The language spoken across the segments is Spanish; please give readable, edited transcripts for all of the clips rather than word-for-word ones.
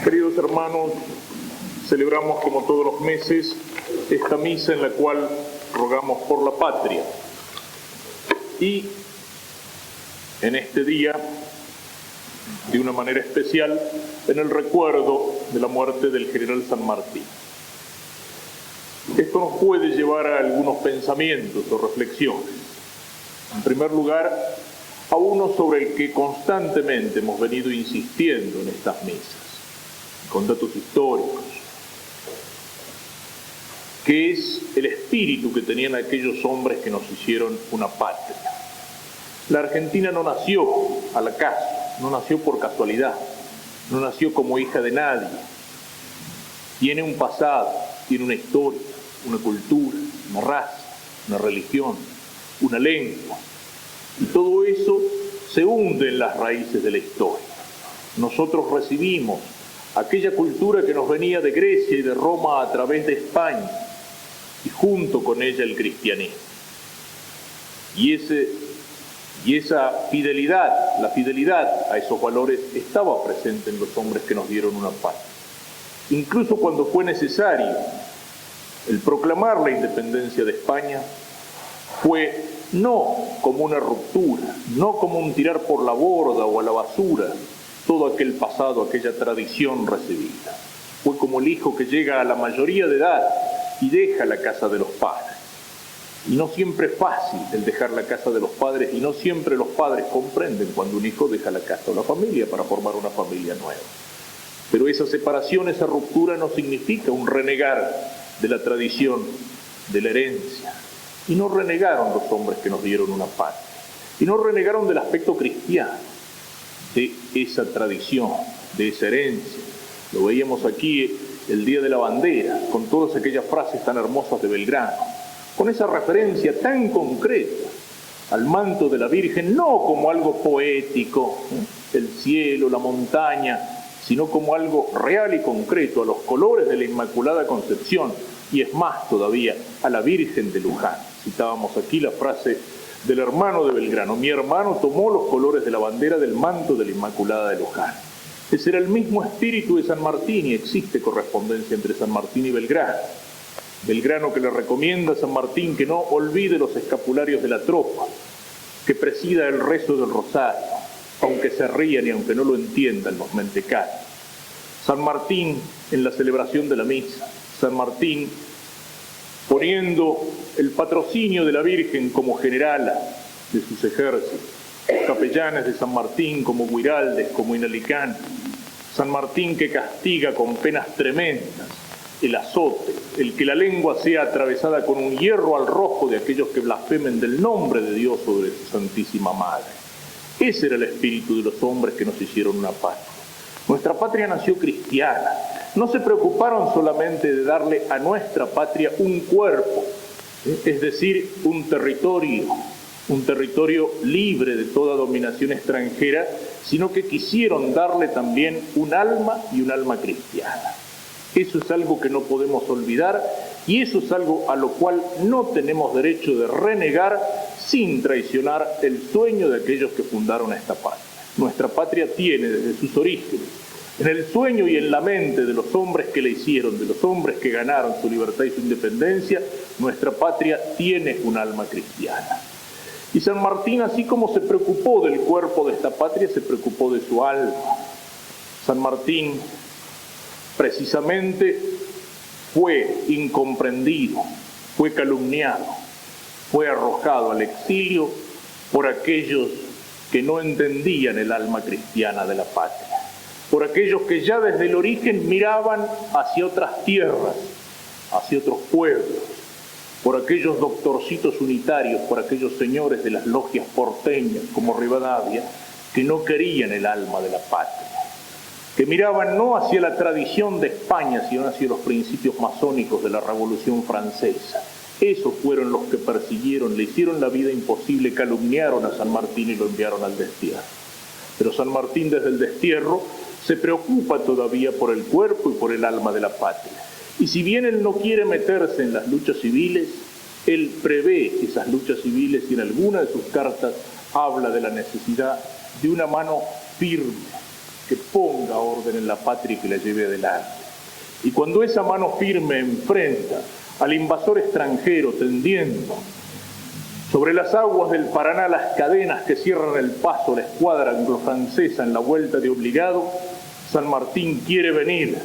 Queridos hermanos, celebramos como todos los meses esta misa en la cual rogamos por la patria. Y en este día, de una manera especial, en el recuerdo de la muerte del general San Martín. Esto nos puede llevar a algunos pensamientos o reflexiones. En primer lugar, a uno sobre el que constantemente hemos venido insistiendo en estas misas, con datos históricos, que es el espíritu que tenían aquellos hombres que nos hicieron una patria. La Argentina no nació al acaso, no nació por casualidad, no nació como hija de nadie. Tiene un pasado, tiene una historia, una cultura, una raza, una religión, una lengua. Y todo eso se hunde en las raíces de la historia. Nosotros recibimos aquella cultura que nos venía de Grecia y de Roma a través de España, y junto con ella el cristianismo. Y esa fidelidad, la fidelidad a esos valores estaba presente en los hombres que nos dieron una patria. Incluso cuando fue necesario el proclamar la independencia de España, fue no como una ruptura, no como un tirar por la borda o a la basura todo aquel pasado, aquella tradición recibida. Fue como el hijo que llega a la mayoría de edad y deja la casa de los padres. Y no siempre es fácil el dejar la casa de los padres, y no siempre los padres comprenden cuando un hijo deja la casa o la familia para formar una familia nueva. Pero esa separación, esa ruptura no significa un renegar de la tradición, de la herencia. Y no renegaron los hombres que nos dieron una patria. Y no renegaron del aspecto cristiano, de esa tradición, de esa herencia. Lo veíamos aquí el Día de la Bandera, con todas aquellas frases tan hermosas de Belgrano, con esa referencia tan concreta al manto de la Virgen, no como algo poético, el cielo, la montaña, sino como algo real y concreto, a los colores de la Inmaculada Concepción, y es más todavía, a la Virgen de Luján. Citábamos aquí la frase del hermano de Belgrano: mi hermano tomó los colores de la bandera del manto de la Inmaculada de Luján. Ese era el mismo espíritu de San Martín, y existe correspondencia entre San Martín y Belgrano. Belgrano que le recomienda a San Martín que no olvide los escapularios de la tropa, que presida el rezo del rosario, aunque se rían y aunque no lo entiendan los mentecatos. San Martín en la celebración de la misa, San Martín poniendo el patrocinio de la Virgen como generala de sus ejércitos, capellanes de San Martín como Guiraldes, como Inalicán, San Martín que castiga con penas tremendas el azote, el que la lengua sea atravesada con un hierro al rojo de aquellos que blasfemen del nombre de Dios o de su Santísima Madre. Ese era el espíritu de los hombres que nos hicieron una patria. Nuestra patria nació cristiana. No se preocuparon solamente de darle a nuestra patria un cuerpo, es decir, un territorio libre de toda dominación extranjera, sino que quisieron darle también un alma, y un alma cristiana. Eso es algo que no podemos olvidar, y eso es algo a lo cual no tenemos derecho de renegar sin traicionar el sueño de aquellos que fundaron esta patria. Nuestra patria tiene desde sus orígenes, en el sueño y en la mente de los hombres que la hicieron, de los hombres que ganaron su libertad y su independencia, nuestra patria tiene un alma cristiana. Y San Martín, así como se preocupó del cuerpo de esta patria, se preocupó de su alma. San Martín precisamente fue incomprendido, fue calumniado, fue arrojado al exilio por aquellos que no entendían el alma cristiana de la patria, por aquellos que ya desde el origen miraban hacia otras tierras, hacia otros pueblos, por aquellos doctorcitos unitarios, por aquellos señores de las logias porteñas como Rivadavia, que no querían el alma de la patria, que miraban no hacia la tradición de España, sino hacia los principios masónicos de la Revolución Francesa. Esos fueron los que persiguieron, le hicieron la vida imposible, calumniaron a San Martín y lo enviaron al destierro. Pero San Martín desde el destierro se preocupa todavía por el cuerpo y por el alma de la patria. Y si bien él no quiere meterse en las luchas civiles, él prevé esas luchas civiles, y en alguna de sus cartas habla de la necesidad de una mano firme, que ponga orden en la patria y que la lleve adelante. Y cuando esa mano firme enfrenta al invasor extranjero tendiendo sobre las aguas del Paraná las cadenas que cierran el paso a la escuadra anglo-francesa en la vuelta de obligado, San Martín quiere venir,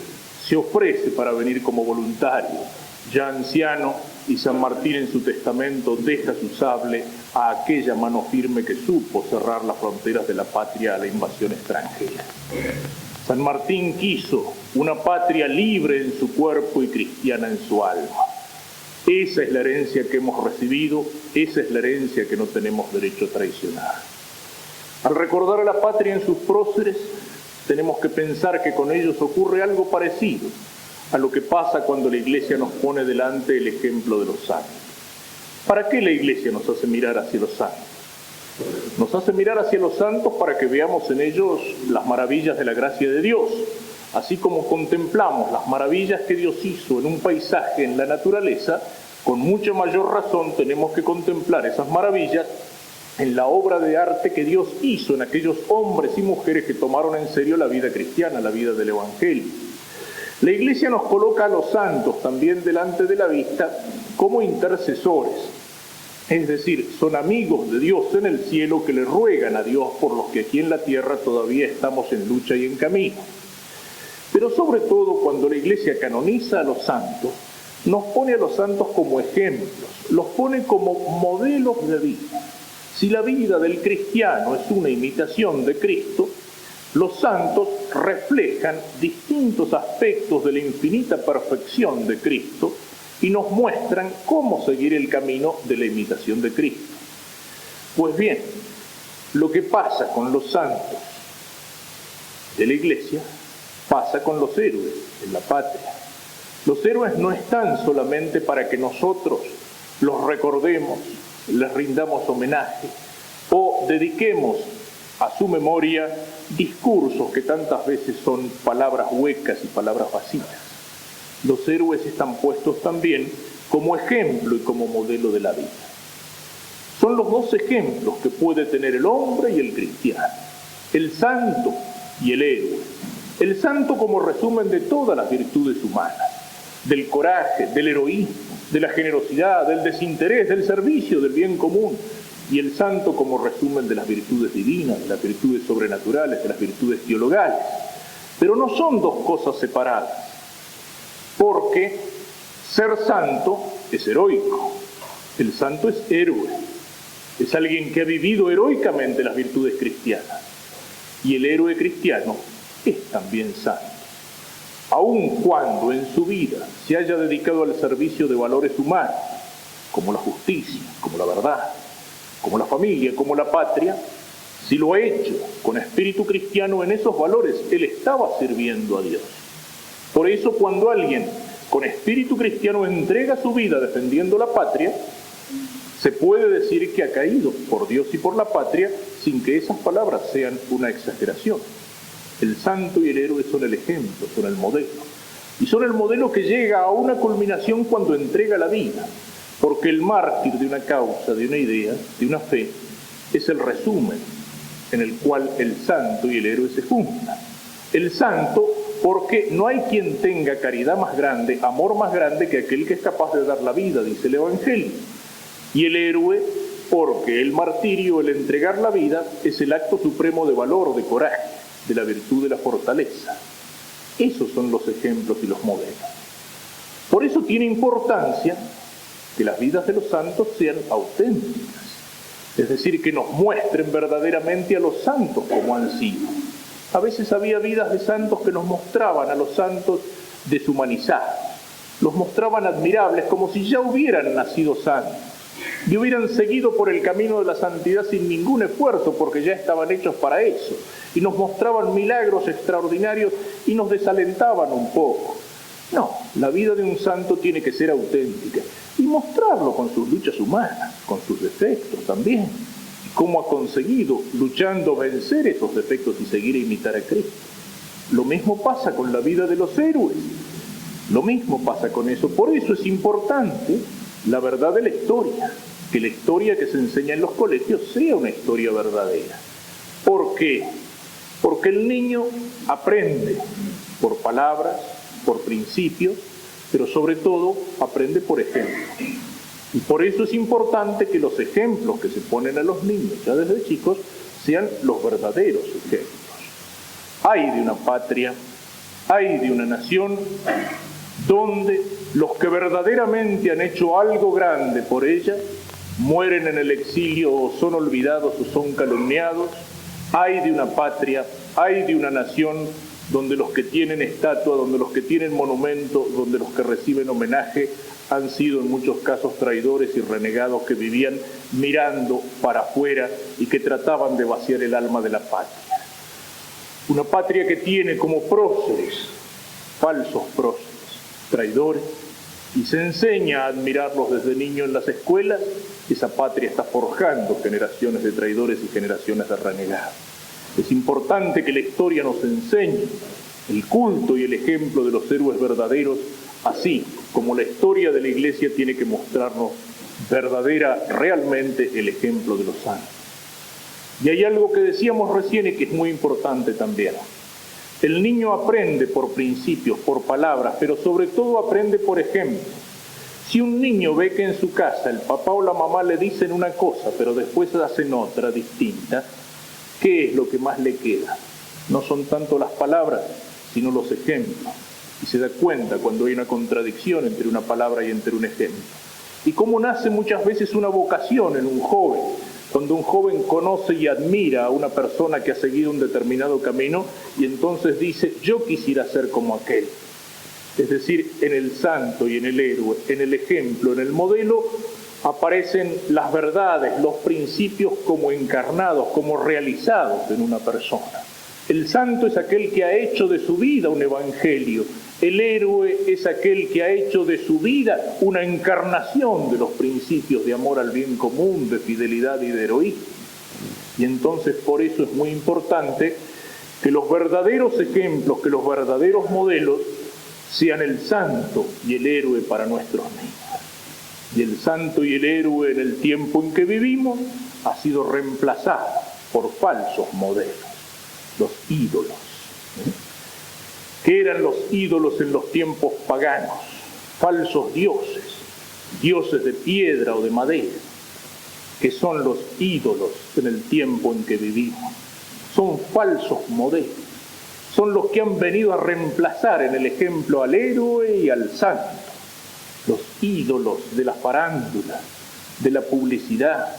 se ofrece para venir como voluntario, ya anciano, y San Martín en su testamento deja su sable a aquella mano firme que supo cerrar las fronteras de la patria a la invasión extranjera. San Martín quiso una patria libre en su cuerpo y cristiana en su alma. Esa es la herencia que hemos recibido, esa es la herencia que no tenemos derecho a traicionar. Al recordar a la patria en sus próceres, tenemos que pensar que con ellos ocurre algo parecido a lo que pasa cuando la Iglesia nos pone delante el ejemplo de los santos. ¿Para qué la Iglesia nos hace mirar hacia los santos? Nos hace mirar hacia los santos para que veamos en ellos las maravillas de la gracia de Dios, así como contemplamos las maravillas que Dios hizo en un paisaje, en la naturaleza. Con mucha mayor razón tenemos que contemplar esas maravillas en la obra de arte que Dios hizo en aquellos hombres y mujeres que tomaron en serio la vida cristiana, la vida del Evangelio. La Iglesia nos coloca a los santos también delante de la vista como intercesores, es decir, son amigos de Dios en el cielo que le ruegan a Dios por los que aquí en la tierra todavía estamos en lucha y en camino. Pero sobre todo cuando la Iglesia canoniza a los santos, nos pone a los santos como ejemplos, los pone como modelos de vida. Si la vida del cristiano es una imitación de Cristo, los santos reflejan distintos aspectos de la infinita perfección de Cristo y nos muestran cómo seguir el camino de la imitación de Cristo. Pues bien, lo que pasa con los santos de la Iglesia pasa con los héroes en la patria. Los héroes no están solamente para que nosotros los recordemos, les rindamos homenaje o dediquemos a su memoria discursos que tantas veces son palabras huecas y palabras vacías. Los héroes están puestos también como ejemplo y como modelo de la vida. Son los dos ejemplos que puede tener el hombre y el cristiano, el santo y el héroe. El santo como resumen de todas las virtudes humanas, del coraje, del heroísmo, de la generosidad, del desinterés, del servicio, del bien común, y el santo como resumen de las virtudes divinas, de las virtudes sobrenaturales, de las virtudes teologales. Pero no son dos cosas separadas, porque ser santo es heroico, el santo es héroe, es alguien que ha vivido heroicamente las virtudes cristianas, y el héroe cristiano es también santo. Aun cuando en su vida se haya dedicado al servicio de valores humanos, como la justicia, como la verdad, como la familia, como la patria, si lo ha hecho con espíritu cristiano en esos valores, él estaba sirviendo a Dios. Por eso cuando alguien con espíritu cristiano entrega su vida defendiendo la patria, se puede decir que ha caído por Dios y por la patria sin que esas palabras sean una exageración. El santo y el héroe son el ejemplo, son el modelo. Y son el modelo que llega a una culminación cuando entrega la vida. Porque el mártir de una causa, de una idea, de una fe, es el resumen en el cual el santo y el héroe se juntan. El santo porque no hay quien tenga caridad más grande, amor más grande que aquel que es capaz de dar la vida, dice el Evangelio. Y el héroe porque el martirio, el entregar la vida, es el acto supremo de valor, de coraje, de la virtud de la fortaleza. Esos son los ejemplos y los modelos. Por eso tiene importancia que las vidas de los santos sean auténticas, es decir, que nos muestren verdaderamente a los santos como han sido. A veces había vidas de santos que nos mostraban a los santos deshumanizados, los mostraban admirables como si ya hubieran nacido santos y hubieran seguido por el camino de la santidad sin ningún esfuerzo porque ya estaban hechos para eso, y nos mostraban milagros extraordinarios y nos desalentaban un poco. No, la vida de un santo tiene que ser auténtica y mostrarlo con sus luchas humanas, con sus defectos también, y cómo ha conseguido, luchando, vencer esos defectos y seguir a imitar a Cristo. Lo mismo pasa con la vida de los héroes, lo mismo pasa con eso. Por eso es importante la verdad de la historia, que la historia que se enseña en los colegios sea una historia verdadera. ¿Por qué? Porque el niño aprende por palabras, por principios, pero sobre todo aprende por ejemplo. Y por eso es importante que los ejemplos que se ponen a los niños ya desde chicos sean los verdaderos ejemplos. Hay de una patria, hay de una nación donde los que verdaderamente han hecho algo grande por ella mueren en el exilio o son olvidados o son calumniados. Hay de una patria, hay de una nación donde los que tienen estatua, donde los que tienen monumento, donde los que reciben homenaje han sido en muchos casos traidores y renegados que vivían mirando para afuera y que trataban de vaciar el alma de la patria. Una patria que tiene como próceres, falsos próceres, traidores, y se enseña a admirarlos desde niño en las escuelas. Esa patria está forjando generaciones de traidores y generaciones de renegados. Es importante que la historia nos enseñe el culto y el ejemplo de los héroes verdaderos, así como la historia de la Iglesia tiene que mostrarnos realmente el ejemplo de los santos. Y hay algo que decíamos recién y que es muy importante también. El niño aprende por principios, por palabras, pero sobre todo aprende por ejemplo. Si un niño ve que en su casa el papá o la mamá le dicen una cosa, pero después hacen otra distinta, ¿qué es lo que más le queda? No son tanto las palabras, sino los ejemplos. Y se da cuenta cuando hay una contradicción entre una palabra y entre un ejemplo. Y cómo nace muchas veces una vocación en un joven. Cuando un joven conoce y admira a una persona que ha seguido un determinado camino y entonces dice, yo quisiera ser como aquel. Es decir, en el santo y en el héroe, en el ejemplo, en el modelo, aparecen las verdades, los principios como encarnados, como realizados en una persona. El santo es aquel que ha hecho de su vida un evangelio. El héroe es aquel que ha hecho de su vida una encarnación de los principios de amor al bien común, de fidelidad y de heroísmo. Y entonces por eso es muy importante que los verdaderos ejemplos, que los verdaderos modelos sean el santo y el héroe para nuestros niños. Y el santo y el héroe en el tiempo en que vivimos ha sido reemplazado por falsos modelos, los ídolos. ¿Qué eran los ídolos en los tiempos paganos? Falsos dioses, dioses de piedra o de madera. ¿Qué son los ídolos en el tiempo en que vivimos? Son falsos modelos. Son los que han venido a reemplazar en el ejemplo al héroe y al santo. Los ídolos de la farándula, de la publicidad,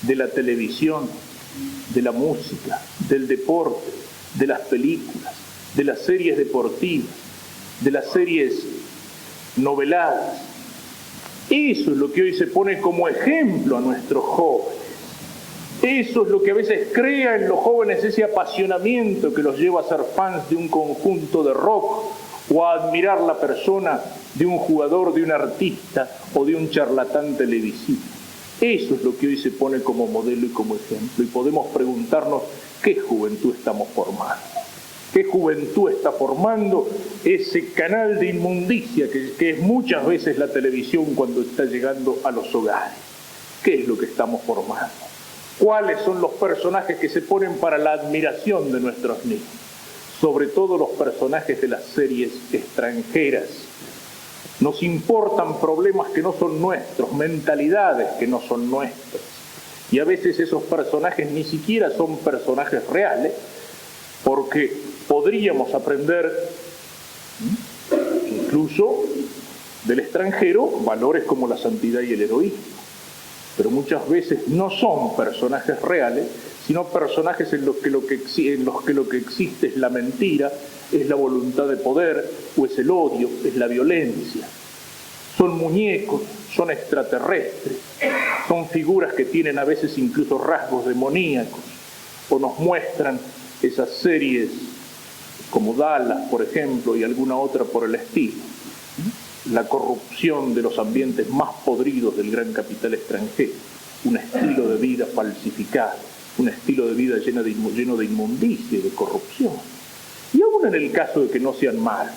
de la televisión, de la música, del deporte, de las películas, de las series deportivas, de las series noveladas. Eso es lo que hoy se pone como ejemplo a nuestros jóvenes. Eso es lo que a veces crea en los jóvenes ese apasionamiento que los lleva a ser fans de un conjunto de rock o a admirar la persona de un jugador, de un artista o de un charlatán televisivo. Eso es lo que hoy se pone como modelo y como ejemplo. Y podemos preguntarnos qué juventud estamos formando. ¿Qué juventud está formando ese canal de inmundicia que es muchas veces la televisión cuando está llegando a los hogares? ¿Qué es lo que estamos formando? ¿Cuáles son los personajes que se ponen para la admiración de nuestros niños? Sobre todo los personajes de las series extranjeras. Nos importan problemas que no son nuestros, mentalidades que no son nuestras. Y a veces esos personajes ni siquiera son personajes reales, porque podríamos aprender incluso del extranjero valores como la santidad y el heroísmo. Pero muchas veces no son personajes reales, sino personajes en los que lo que existe es la mentira, es la voluntad de poder, o es el odio, es la violencia. Son muñecos, son extraterrestres, son figuras que tienen a veces incluso rasgos demoníacos, o nos muestran esas series como Dallas, por ejemplo, y alguna otra por el estilo. La corrupción de los ambientes más podridos del gran capital extranjero, un estilo de vida falsificado, un estilo de vida lleno de inmundicia y de corrupción. Y aún en el caso de que no sean malos,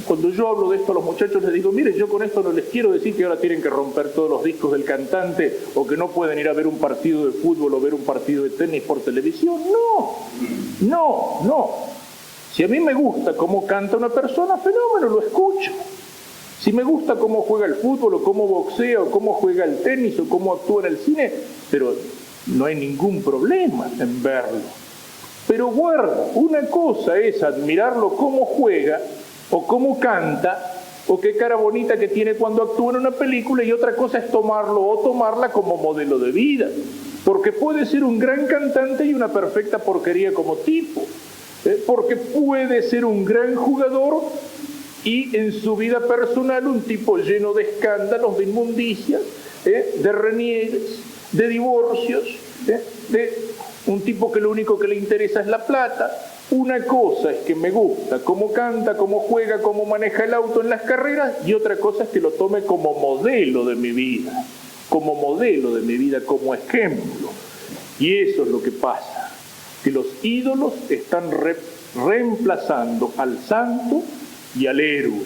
Cuando yo hablo de esto a los muchachos les digo, miren, yo con esto no les quiero decir que ahora tienen que romper todos los discos del cantante o que no pueden ir a ver un partido de fútbol o ver un partido de tenis por televisión. No. Si a mí me gusta cómo canta una persona, fenómeno, lo escucho. Si me gusta cómo juega el fútbol o cómo boxea o cómo juega el tenis o cómo actúa en el cine, pero no hay ningún problema en verlo. Pero guarda, una cosa es admirarlo cómo juega o cómo canta, o qué cara bonita que tiene cuando actúa en una película, y otra cosa es tomarlo o tomarla como modelo de vida, porque puede ser un gran cantante y una perfecta porquería como tipo, porque puede ser un gran jugador y en su vida personal un tipo lleno de escándalos, de inmundicias, de reniegues, de divorcios, de un tipo que lo único que le interesa es la plata. Una cosa es que me gusta cómo canta, cómo juega, cómo maneja el auto en las carreras, y otra cosa es que lo tome como modelo de mi vida, como ejemplo. Y eso es lo que pasa, que los ídolos están reemplazando al santo y al héroe,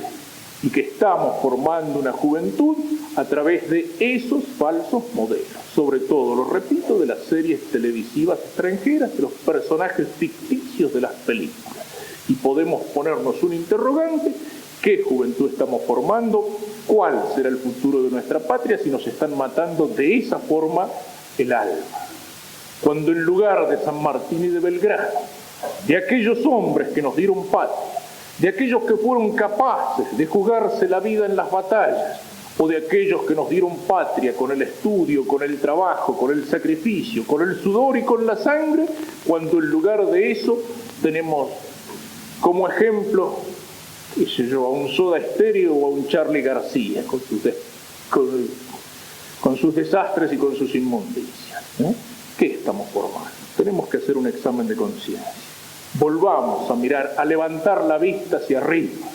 y que estamos formando una juventud a través de esos falsos modelos, sobre todo, lo repito, de las series televisivas extranjeras, de los personajes ficticios de las películas. Y podemos ponernos un interrogante: ¿qué juventud estamos formando? ¿Cuál será el futuro de nuestra patria si nos están matando de esa forma el alma? Cuando en lugar de San Martín y de Belgrano, de aquellos hombres que nos dieron patria, de aquellos que fueron capaces de jugarse la vida en las batallas, o de aquellos que nos dieron patria con el estudio, con el trabajo, con el sacrificio, con el sudor y con la sangre, cuando en lugar de eso tenemos como ejemplo, qué sé yo, a un Soda Stereo o a un Charly García con sus desastres y con sus inmundicias, ¿Qué estamos formando? Tenemos que hacer un examen de conciencia. Volvamos a mirar, a levantar la vista hacia arriba.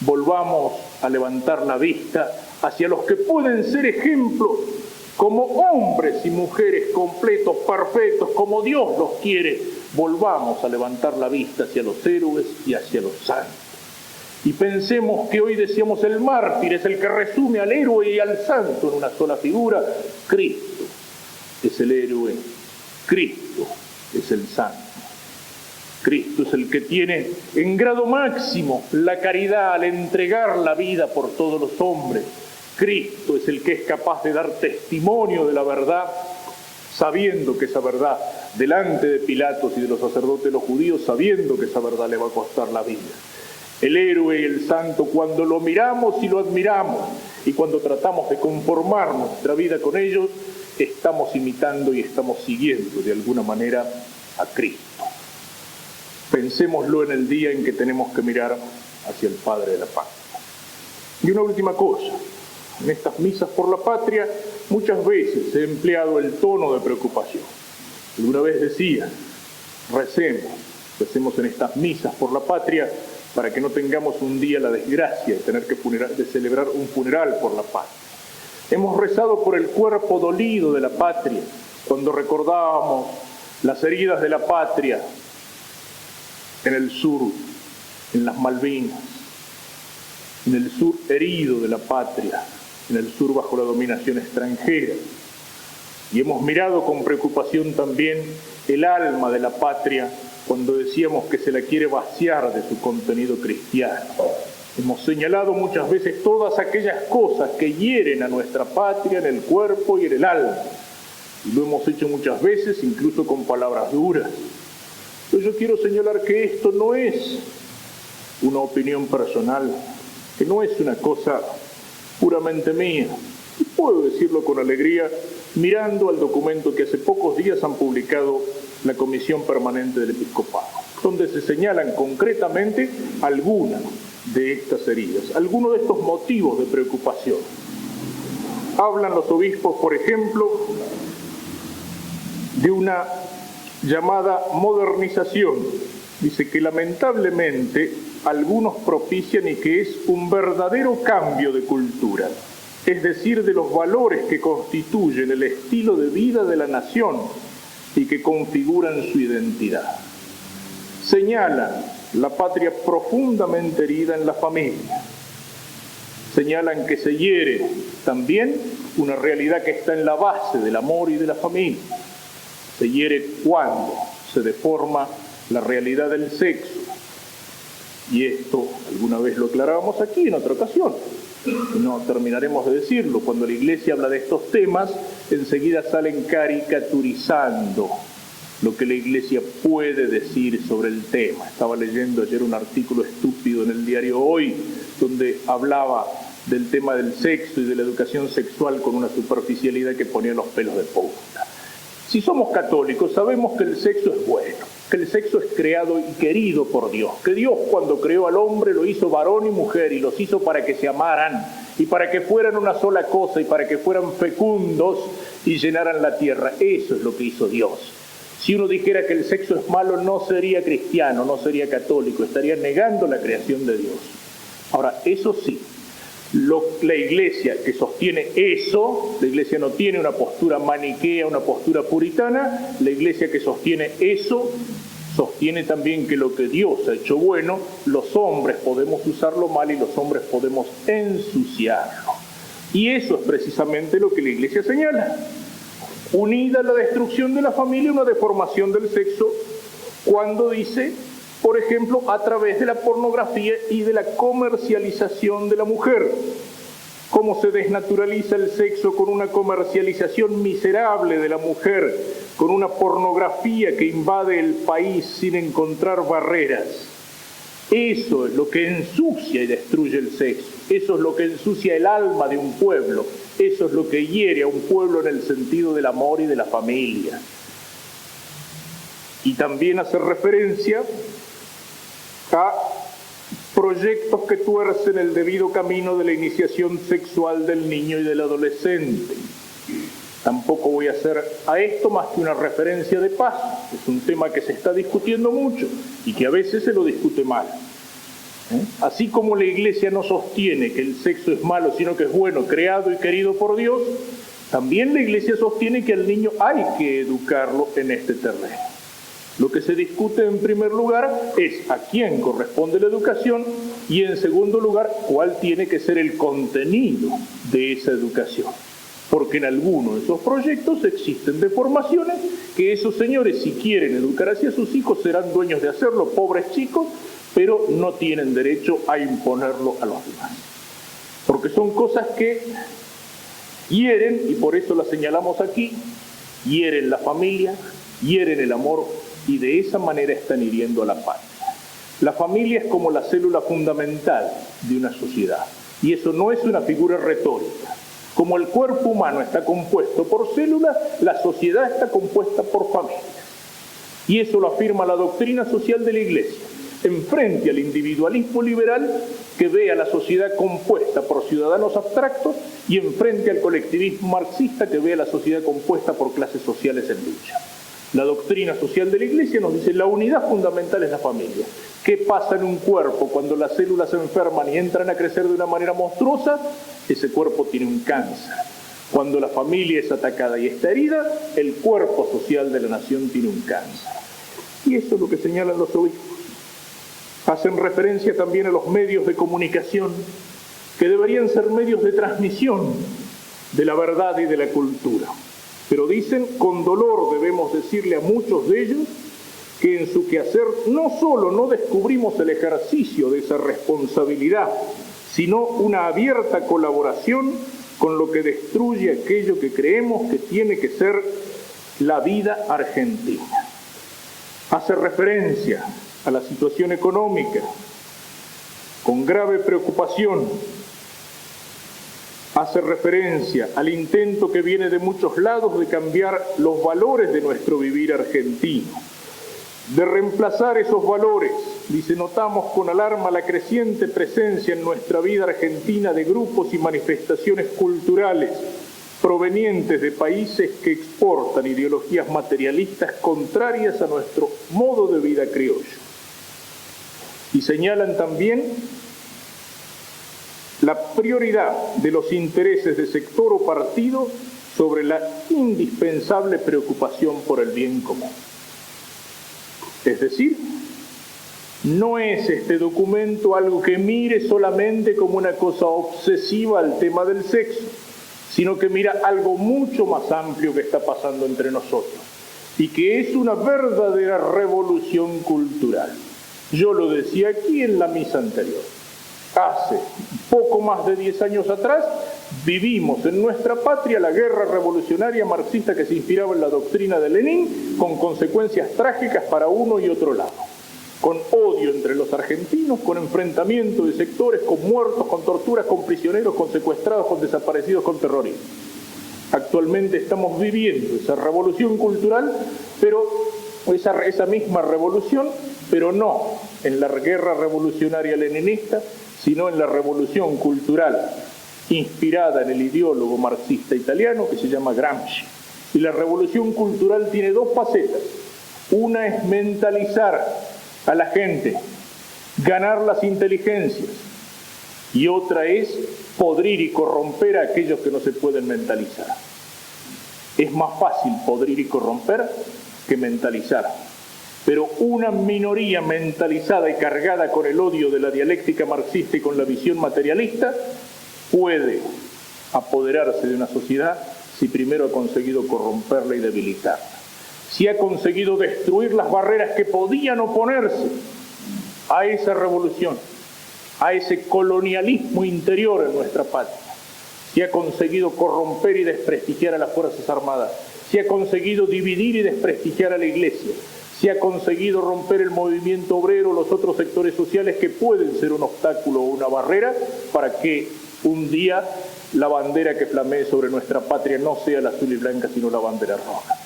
Volvamos a levantar la vista hacia los que pueden ser ejemplos como hombres y mujeres completos, perfectos, como Dios los quiere. Volvamos a levantar la vista hacia los héroes y hacia los santos. Y pensemos que hoy decíamos el mártir es el que resume al héroe y al santo en una sola figura. Cristo es el héroe, Cristo es el santo. Cristo es el que tiene en grado máximo la caridad al entregar la vida por todos los hombres. Cristo es el que es capaz de dar testimonio de la verdad, sabiendo que esa verdad, delante de Pilatos y de los sacerdotes de los judíos, sabiendo que esa verdad le va a costar la vida. El héroe y el santo, cuando lo miramos y lo admiramos, y cuando tratamos de conformar nuestra vida con ellos, estamos imitando y estamos siguiendo de alguna manera a Cristo. Pensémoslo en el día en que tenemos que mirar hacia el Padre de la Patria. Y una última cosa, en estas misas por la patria muchas veces he empleado el tono de preocupación. Alguna vez decía, recemos en estas misas por la patria para que no tengamos un día la desgracia de tener que celebrar un funeral por la patria. Hemos rezado por el cuerpo dolido de la patria cuando recordábamos las heridas de la patria en el sur, en las Malvinas, en el sur herido de la patria, en el sur bajo la dominación extranjera. Y hemos mirado con preocupación también el alma de la patria cuando decíamos que se la quiere vaciar de su contenido cristiano. Hemos señalado muchas veces todas aquellas cosas que hieren a nuestra patria en el cuerpo y en el alma. Y lo hemos hecho muchas veces, incluso con palabras duras. Pero yo quiero señalar que esto no es una opinión personal, que no es una cosa puramente mía. Y puedo decirlo con alegría mirando al documento que hace pocos días han publicado la Comisión Permanente del Episcopado, donde se señalan concretamente algunas de estas heridas, algunos de estos motivos de preocupación. Hablan los obispos, por ejemplo, de una llamada modernización. Dice que lamentablemente algunos propician y que es un verdadero cambio de cultura, es decir, de los valores que constituyen el estilo de vida de la nación y que configuran su identidad. Señalan la patria profundamente herida en la familia. Señalan que se hiere también una realidad que está en la base del amor y de la familia. Se hiere cuando se deforma la realidad del sexo. Y esto alguna vez lo aclarábamos aquí en otra ocasión. No terminaremos de decirlo. Cuando la Iglesia habla de estos temas, enseguida salen caricaturizando lo que la Iglesia puede decir sobre el tema. Estaba leyendo ayer un artículo estúpido en el diario Hoy, donde hablaba del tema del sexo y de la educación sexual con una superficialidad que ponía los pelos de punta. Si somos católicos, sabemos que el sexo es bueno, que el sexo es creado y querido por Dios, que Dios cuando creó al hombre lo hizo varón y mujer y los hizo para que se amaran y para que fueran una sola cosa y para que fueran fecundos y llenaran la tierra. Eso es lo que hizo Dios. Si uno dijera que el sexo es malo, no sería cristiano, no sería católico, estaría negando la creación de Dios. Ahora, eso sí, la Iglesia que sostiene eso, la Iglesia no tiene una postura maniquea, una postura puritana, la Iglesia que sostiene eso, sostiene también que lo que Dios ha hecho bueno, los hombres podemos usarlo mal y los hombres podemos ensuciarlo. Y eso es precisamente lo que la Iglesia señala. Unida a la destrucción de la familia, una deformación del sexo, cuando dice, por ejemplo, a través de la pornografía y de la comercialización de la mujer. Cómo se desnaturaliza el sexo con una comercialización miserable de la mujer, con una pornografía que invade el país sin encontrar barreras. Eso es lo que ensucia y destruye el sexo. Eso es lo que ensucia el alma de un pueblo. Eso es lo que hiere a un pueblo en el sentido del amor y de la familia. Y también hace referencia a proyectos que tuercen el debido camino de la iniciación sexual del niño y del adolescente. Tampoco voy a hacer a esto más que una referencia de paso. Es un tema que se está discutiendo mucho y que a veces se lo discute mal. Así como la Iglesia no sostiene que el sexo es malo, sino que es bueno, creado y querido por Dios, también la Iglesia sostiene que al niño hay que educarlo en este terreno. Lo que se discute en primer lugar es a quién corresponde la educación y en segundo lugar cuál tiene que ser el contenido de esa educación. Porque en algunos de esos proyectos existen deformaciones que esos señores, si quieren educar hacia sus hijos, serán dueños de hacerlo, pobres chicos, pero no tienen derecho a imponerlo a los demás. Porque son cosas que hieren, y por eso las señalamos aquí, hieren la familia, hieren el amor, y de esa manera están hiriendo a la patria. La familia es como la célula fundamental de una sociedad, y eso no es una figura retórica. Como el cuerpo humano está compuesto por células, la sociedad está compuesta por familias. Y eso lo afirma la doctrina social de la Iglesia, enfrente al individualismo liberal que ve a la sociedad compuesta por ciudadanos abstractos y enfrente al colectivismo marxista que ve a la sociedad compuesta por clases sociales en lucha. La doctrina social de la Iglesia nos dice la unidad fundamental es la familia. ¿Qué pasa en un cuerpo cuando las células se enferman y entran a crecer de una manera monstruosa? Ese cuerpo tiene un cáncer. Cuando la familia es atacada y está herida, el cuerpo social de la nación tiene un cáncer. Y eso es lo que señalan los obispos. Hacen referencia también a los medios de comunicación, que deberían ser medios de transmisión de la verdad y de la cultura. Pero dicen, con dolor debemos decirle a muchos de ellos, que en su quehacer no solo no descubrimos el ejercicio de esa responsabilidad, sino una abierta colaboración con lo que destruye aquello que creemos que tiene que ser la vida argentina. Hace referencia a la situación económica con grave preocupación. Hace referencia al intento que viene de muchos lados de cambiar los valores de nuestro vivir argentino, de reemplazar esos valores. Dice, notamos con alarma la creciente presencia en nuestra vida argentina de grupos y manifestaciones culturales provenientes de países que exportan ideologías materialistas contrarias a nuestro modo de vida criollo. Y señalan también la prioridad de los intereses de sector o partido sobre la indispensable preocupación por el bien común. Es decir, No es este documento algo que mire solamente como una cosa obsesiva al tema del sexo, sino que mira algo mucho más amplio que está pasando entre nosotros y que es una verdadera revolución cultural. Yo lo decía aquí en la misa anterior. Hace poco más de 10 años atrás vivimos en nuestra patria la guerra revolucionaria marxista que se inspiraba en la doctrina de Lenin, con consecuencias trágicas para uno y otro lado, con odio entre los argentinos, con enfrentamiento de sectores, con muertos, con torturas, con prisioneros, con secuestrados, con desaparecidos, con terrorismo. Actualmente estamos viviendo esa revolución cultural, pero esa misma revolución, pero no en la guerra revolucionaria leninista, sino en la revolución cultural inspirada en el ideólogo marxista italiano que se llama Gramsci. Y la revolución cultural tiene dos facetas. Una es mentalizar a la gente, ganar las inteligencias, y otra es podrir y corromper a aquellos que no se pueden mentalizar. Es más fácil podrir y corromper que mentalizar, pero una minoría mentalizada y cargada con el odio de la dialéctica marxista y con la visión materialista puede apoderarse de una sociedad si primero ha conseguido corromperla y debilitarla, si ha conseguido destruir las barreras que podían oponerse a esa revolución, a ese colonialismo interior en nuestra patria, si ha conseguido corromper y desprestigiar a las Fuerzas Armadas, si ha conseguido dividir y desprestigiar a la Iglesia, si ha conseguido romper el movimiento obrero, los otros sectores sociales que pueden ser un obstáculo o una barrera para que un día la bandera que flamee sobre nuestra patria no sea la azul y blanca, sino la bandera roja.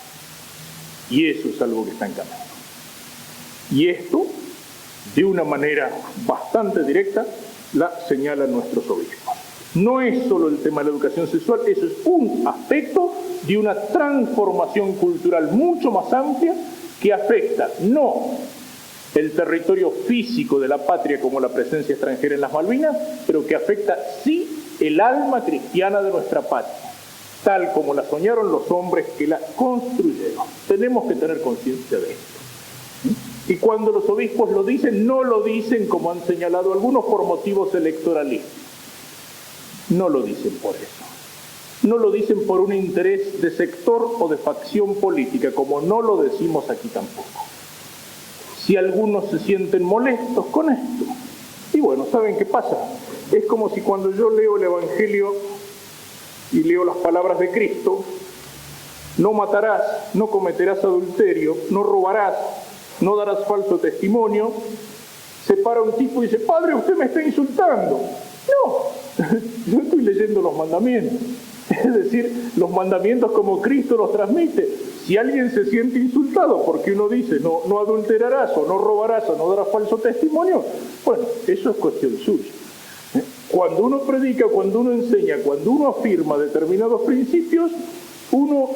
Y eso es algo que está en camino. Y esto, de una manera bastante directa, la señalan nuestros obispos. No es solo el tema de la educación sexual, eso es un aspecto de una transformación cultural mucho más amplia que afecta no el territorio físico de la patria como la presencia extranjera en las Malvinas, pero que afecta sí el alma cristiana de nuestra patria, tal como la soñaron los hombres que la construyeron. Tenemos que tener conciencia de esto. Y cuando los obispos lo dicen, no lo dicen, como han señalado algunos, por motivos electoralistas. No lo dicen por eso. No lo dicen por un interés de sector o de facción política, como no lo decimos aquí tampoco. Si algunos se sienten molestos con esto, y bueno, ¿saben qué pasa? Es como si cuando yo leo el Evangelio y leo las palabras de Cristo, no matarás, no cometerás adulterio, no robarás, no darás falso testimonio, se para un tipo y dice, padre, usted me está insultando. No, yo estoy leyendo los mandamientos. Es decir, los mandamientos como Cristo los transmite. Si alguien se siente insultado porque uno dice no adulterarás o no robarás o no darás falso testimonio, bueno, eso es cuestión suya. Cuando uno predica, cuando uno enseña, cuando uno afirma determinados principios, uno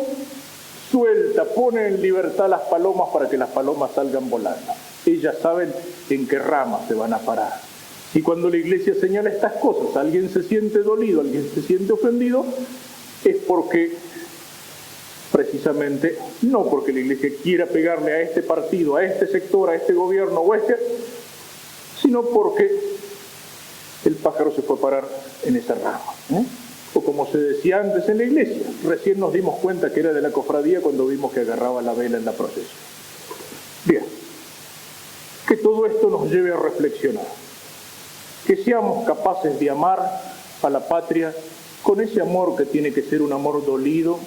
suelta, pone en libertad las palomas para que las palomas salgan volando. Ellas saben en qué ramas se van a parar. Y cuando la Iglesia señala estas cosas, alguien se siente dolido, alguien se siente ofendido, es porque, precisamente, no porque la Iglesia quiera pegarle a este partido, a este sector, a este gobierno o a este, sino porque el pájaro se fue a parar en esa rama. O como se decía antes en la Iglesia, recién nos dimos cuenta que era de la cofradía cuando vimos que agarraba la vela en la procesión. Bien, que todo esto nos lleve a reflexionar. Que seamos capaces de amar a la patria con ese amor que tiene que ser un amor dolido,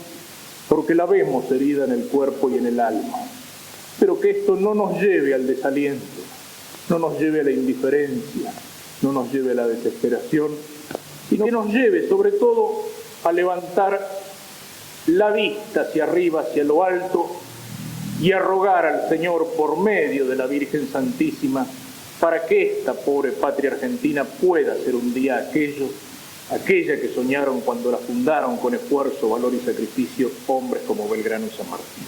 porque la vemos herida en el cuerpo y en el alma. Pero que esto no nos lleve al desaliento, no nos lleve a la indiferencia, no nos lleve a la desesperación, sino que nos lleve sobre todo a levantar la vista hacia arriba, hacia lo alto, y a rogar al Señor por medio de la Virgen Santísima para que esta pobre patria argentina pueda ser un día aquella que soñaron cuando la fundaron con esfuerzo, valor y sacrificio hombres como Belgrano y San Martín.